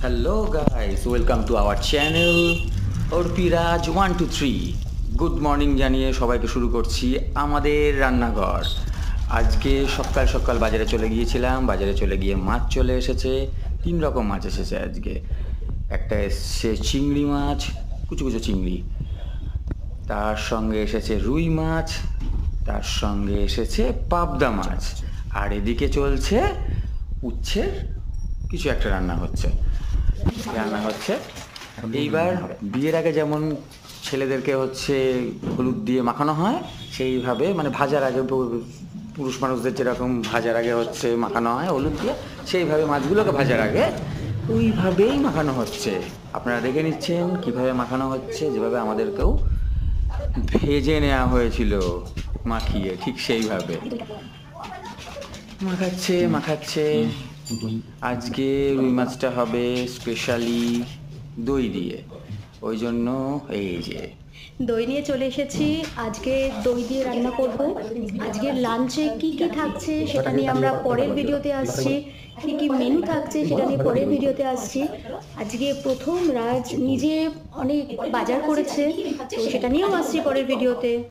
Hello guys, welcome to our channel Arpiraj 1 2 3। Good morning জানিয়ে সবাইকে শুরু করছি আমাদের রান্নাঘর। আজকে সকাল সকাল বাজারে চলে গিয়েছিলাম, বাজারে চলে গিয়ে মাছ চলে এসেছে। 3 রকম মাছ এসেছে আজকে। একটা এসছে চিংড়ি মাছ, কুচো কুচো চিংড়ি, তার সঙ্গে এসেছে রুই মাছ, তার সঙ্গে এসেছে পাবদা মাছ, আর এদিকে চলছে উচ্ছের কিছু একটা রান্না হচ্ছে। এইবার বিয়ের আগে যেমন ছেলেদেরকে হচ্ছে হলুদ দিয়ে মাখানো হয়, সেইভাবে মানে ভাজার আগে পুরুষ মানুষদের যেরকম ভাজার আগে হচ্ছে মাখানো হয় হলুদ দিয়ে, সেইভাবে মাছগুলোকে ভাজার আগে ওইভাবেই মাখানো হচ্ছে। আপনারা দেখে নিচ্ছেন কিভাবে মাখানো হচ্ছে, যেভাবে আমাদেরকেও ভেজে নেওয়া হয়েছিল মাখিয়ে, ঠিক সেইভাবে মাখাচ্ছে। আজকে রুই মাছটা হবে স্পেশালি দই দিয়ে, ওই জন্য এই যে দই নিয়ে চলে এসেছি। আজকে দই দিয়ে রান্না করব। আজকে লাঞ্চে কি কি থাকছে সেটা নিয়ে আমরা পরের ভিডিওতে আসছি। কি কি মেনু থাকছে সেটা নিয়ে পরের ভিডিওতে আসছি। আজকে প্রথম রাজ নিজে অনেক বাজার করেছে, তো সেটা নিয়েও আসছি পরের ভিডিওতে।